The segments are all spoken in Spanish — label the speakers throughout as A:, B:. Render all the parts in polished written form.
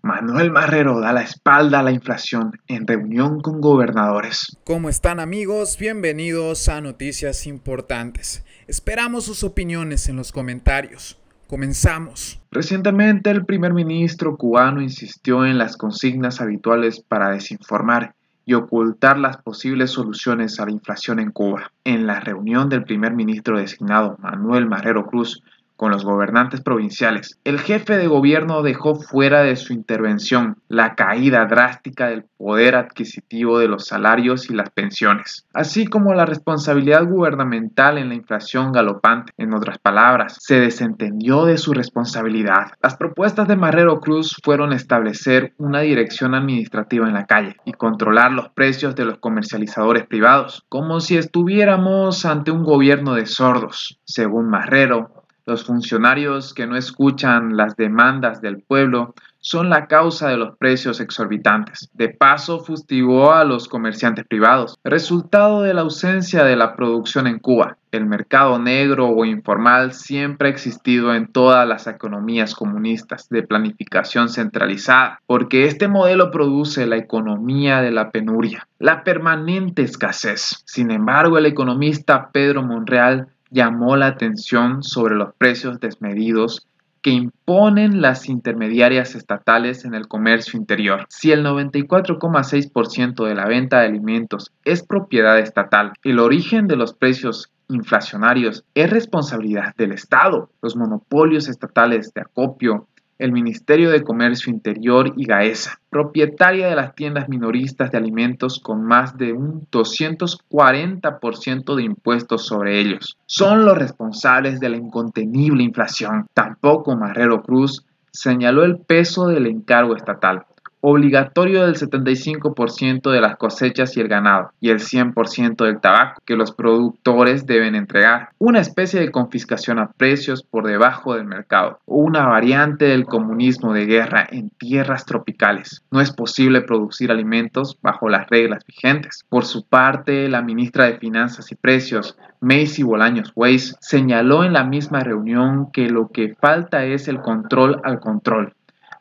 A: Manuel Marrero da la espalda a la inflación en reunión con gobernadores.
B: ¿Cómo están amigos? Bienvenidos a Noticias Importantes. Esperamos sus opiniones en los comentarios. Comenzamos.
A: Recientemente el primer ministro cubano insistió en las consignas habituales para desinformar y ocultar las posibles soluciones a la inflación en Cuba. En la reunión del primer ministro designado Manuel Marrero Cruz con los gobernantes provinciales, el jefe de gobierno dejó fuera de su intervención la caída drástica del poder adquisitivo de los salarios y las pensiones, así como la responsabilidad gubernamental en la inflación galopante. En otras palabras, se desentendió de su responsabilidad. Las propuestas de Marrero Cruz fueron establecer una dirección administrativa en la calle y controlar los precios de los comercializadores privados, como si estuviéramos ante un gobierno de sordos. Según Marrero, los funcionarios que no escuchan las demandas del pueblo son la causa de los precios exorbitantes. De paso, fustigó a los comerciantes privados, resultado de la ausencia de la producción en Cuba. El mercado negro o informal siempre ha existido en todas las economías comunistas de planificación centralizada, porque este modelo produce la economía de la penuria, la permanente escasez. Sin embargo, el economista Pedro Monreal llamó la atención sobre los precios desmedidos que imponen las intermediarias estatales en el comercio interior. Si el 94,6% de la venta de alimentos es propiedad estatal, el origen de los precios inflacionarios es responsabilidad del Estado. Los monopolios estatales de acopio, el Ministerio de Comercio Interior y Gaesa, propietaria de las tiendas minoristas de alimentos con más de un 240% de impuestos sobre ellos, son los responsables de la incontenible inflación. Tampoco Marrero Cruz señaló el peso del encargo estatal, obligatorio del 75% de las cosechas y el ganado, y el 100% del tabaco que los productores deben entregar, una especie de confiscación a precios por debajo del mercado, o una variante del comunismo de guerra en tierras tropicales. No es posible producir alimentos bajo las reglas vigentes. Por su parte, la ministra de Finanzas y Precios, Macy Bolaños Weiss, señaló en la misma reunión que lo que falta es el control al control,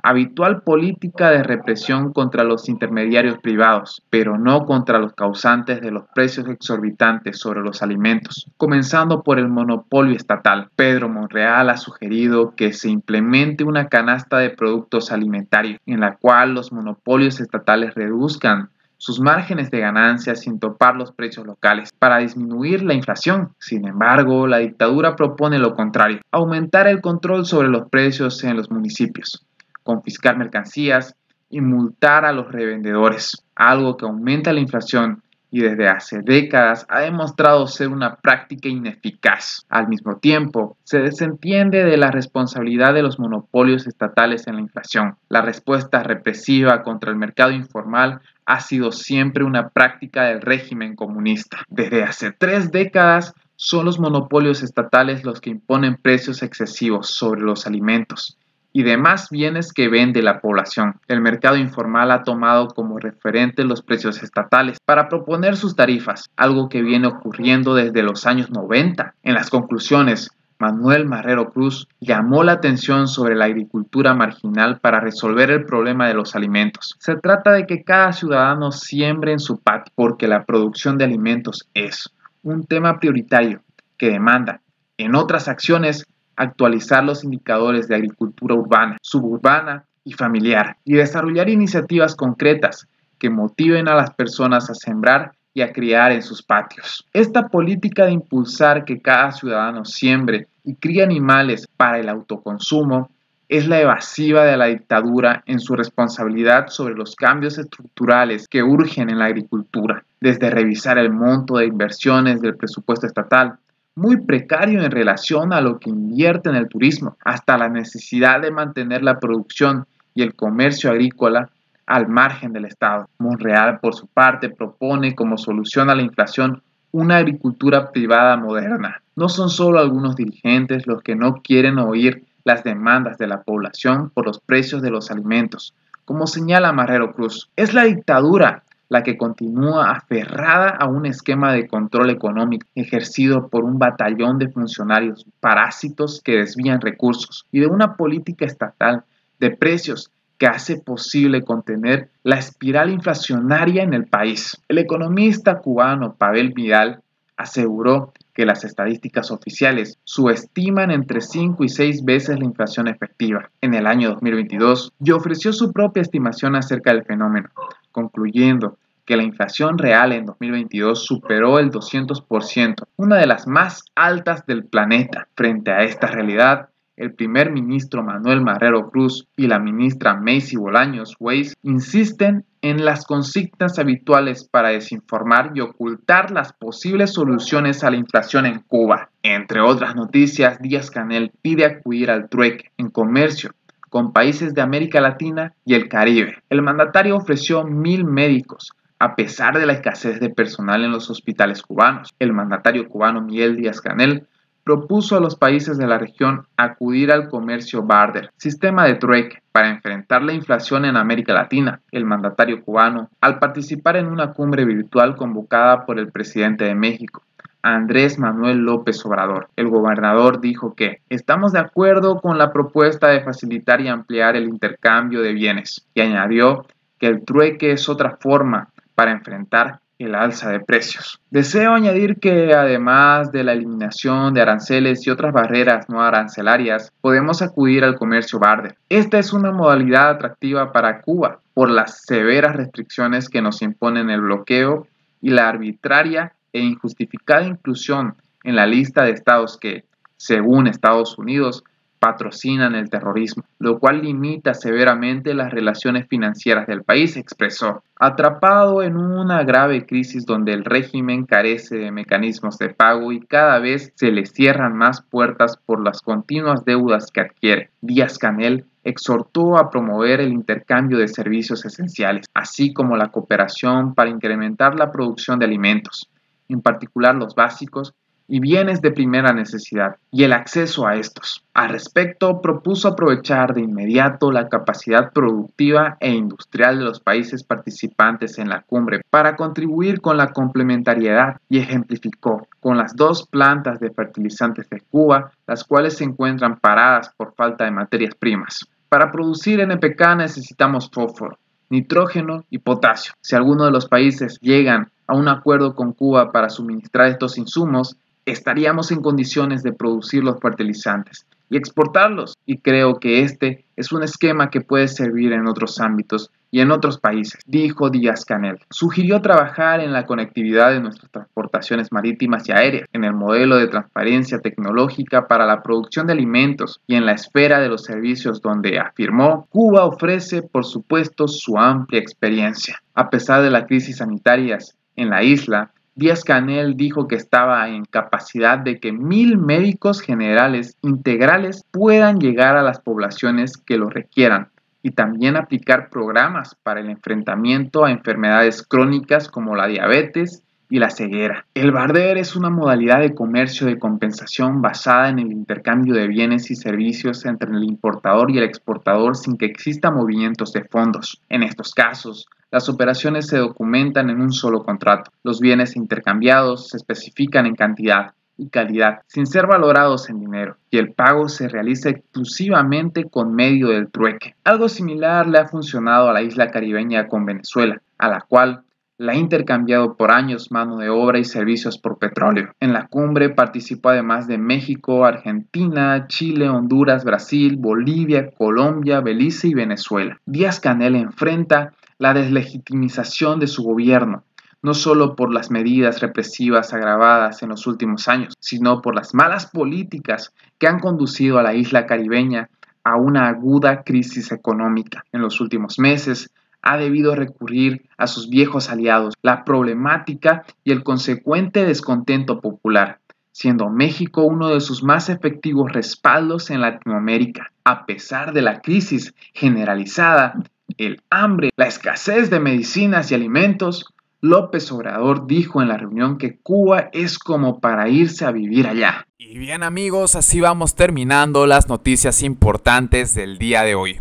A: habitual política de represión contra los intermediarios privados, pero no contra los causantes de los precios exorbitantes sobre los alimentos, comenzando por el monopolio estatal. Pedro Monreal ha sugerido que se implemente una canasta de productos alimentarios, en la cual los monopolios estatales reduzcan sus márgenes de ganancia sin topar los precios locales para disminuir la inflación. Sin embargo, la dictadura propone lo contrario: aumentar el control sobre los precios en los municipios, confiscar mercancías y multar a los revendedores, algo que aumenta la inflación y desde hace décadas ha demostrado ser una práctica ineficaz. Al mismo tiempo, se desentiende de la responsabilidad de los monopolios estatales en la inflación. La respuesta represiva contra el mercado informal ha sido siempre una práctica del régimen comunista. Desde hace 3 décadas, son los monopolios estatales los que imponen precios excesivos sobre los alimentos y demás bienes que vende la población. El mercado informal ha tomado como referente los precios estatales para proponer sus tarifas, algo que viene ocurriendo desde los años 90. En las conclusiones, Manuel Marrero Cruz llamó la atención sobre la agricultura marginal para resolver el problema de los alimentos. Se trata de que cada ciudadano siembre en su patio, porque la producción de alimentos es un tema prioritario que demanda, en otras acciones, actualizar los indicadores de agricultura urbana, suburbana y familiar, y desarrollar iniciativas concretas que motiven a las personas a sembrar y a criar en sus patios. Esta política de impulsar que cada ciudadano siembre y críe animales para el autoconsumo es la evasiva de la dictadura en su responsabilidad sobre los cambios estructurales que urgen en la agricultura, desde revisar el monto de inversiones del presupuesto estatal, muy precario en relación a lo que invierte en el turismo, hasta la necesidad de mantener la producción y el comercio agrícola al margen del Estado. Monreal, por su parte, propone como solución a la inflación una agricultura privada moderna. No son solo algunos dirigentes los que no quieren oír las demandas de la población por los precios de los alimentos, como señala Marrero Cruz. Es la dictadura la que continúa aferrada a un esquema de control económico ejercido por un batallón de funcionarios parásitos que desvían recursos y de una política estatal de precios que hace posible contener la espiral inflacionaria en el país. El economista cubano Pavel Vidal aseguró que las estadísticas oficiales subestiman entre 5 y 6 veces la inflación efectiva en el año 2022 y ofreció su propia estimación acerca del fenómeno, concluyendo que la inflación real en 2022 superó el 200%, una de las más altas del planeta. Frente a esta realidad, el primer ministro Manuel Marrero Cruz y la ministra Macy Bolaños Weiss insisten en las consignas habituales para desinformar y ocultar las posibles soluciones a la inflación en Cuba. Entre otras noticias, Díaz-Canel pide acudir al trueque en comercio con países de América Latina y el Caribe. El mandatario ofreció 1,000 médicos, a pesar de la escasez de personal en los hospitales cubanos. El mandatario cubano Miguel Díaz-Canel propuso a los países de la región acudir al comercio barter, sistema de trueque, para enfrentar la inflación en América Latina. El mandatario cubano, al participar en una cumbre virtual convocada por el presidente de México, Andrés Manuel López Obrador, el gobernador dijo que estamos de acuerdo con la propuesta de facilitar y ampliar el intercambio de bienes, y añadió que el trueque es otra forma para enfrentar el alza de precios. Deseo añadir que además de la eliminación de aranceles y otras barreras no arancelarias, podemos acudir al comercio barter. Esta es una modalidad atractiva para Cuba por las severas restricciones que nos imponen el bloqueo y la arbitraria e injustificada inclusión en la lista de estados que, según Estados Unidos, patrocinan el terrorismo, lo cual limita severamente las relaciones financieras del país, expresó. Atrapado en una grave crisis donde el régimen carece de mecanismos de pago y cada vez se le cierran más puertas por las continuas deudas que adquiere, Díaz-Canel exhortó a promover el intercambio de servicios esenciales, así como la cooperación para incrementar la producción de alimentos, en particular los básicos, y bienes de primera necesidad, y el acceso a estos. Al respecto, propuso aprovechar de inmediato la capacidad productiva e industrial de los países participantes en la cumbre para contribuir con la complementariedad y ejemplificó con las 2 plantas de fertilizantes de Cuba, las cuales se encuentran paradas por falta de materias primas. Para producir NPK necesitamos fósforo, nitrógeno y potasio. Si alguno de los países llegan a un acuerdo con Cuba para suministrar estos insumos, estaríamos en condiciones de producir los fertilizantes y exportarlos, y creo que este es un esquema que puede servir en otros ámbitos y en otros países, dijo Díaz-Canel. Sugirió trabajar en la conectividad de nuestras transportaciones marítimas y aéreas, en el modelo de transparencia tecnológica para la producción de alimentos y en la esfera de los servicios donde, afirmó, Cuba ofrece, por supuesto, su amplia experiencia. A pesar de las crisis sanitarias en la isla, Díaz-Canel dijo que estaba en capacidad de que 1,000 médicos generales integrales puedan llegar a las poblaciones que lo requieran y también aplicar programas para el enfrentamiento a enfermedades crónicas como la diabetes y la ceguera. El barter es una modalidad de comercio de compensación basada en el intercambio de bienes y servicios entre el importador y el exportador sin que exista movimientos de fondos. En estos casos, las operaciones se documentan en un solo contrato. Los bienes intercambiados se especifican en cantidad y calidad, sin ser valorados en dinero, y el pago se realiza exclusivamente con medio del trueque. Algo similar le ha funcionado a la isla caribeña con Venezuela, a la cual la ha intercambiado por años mano de obra y servicios por petróleo. En la cumbre participó además de México, Argentina, Chile, Honduras, Brasil, Bolivia, Colombia, Belice y Venezuela. Díaz-Canel enfrenta la deslegitimización de su gobierno, no solo por las medidas represivas agravadas en los últimos años, sino por las malas políticas que han conducido a la isla caribeña a una aguda crisis económica. En los últimos meses, ha debido recurrir a sus viejos aliados, la problemática y el consecuente descontento popular, siendo México uno de sus más efectivos respaldos en Latinoamérica. A pesar de la crisis generalizada, el hambre, la escasez de medicinas y alimentos, López Obrador dijo en la reunión que Cuba es como para irse a vivir allá.
B: Y bien amigos, así vamos terminando las noticias importantes del día de hoy.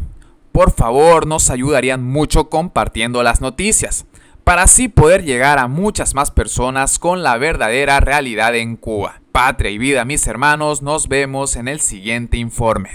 B: Por favor, nos ayudarían mucho compartiendo las noticias, para así poder llegar a muchas más personas con la verdadera realidad en Cuba. Patria y vida, mis hermanos, nos vemos en el siguiente informe.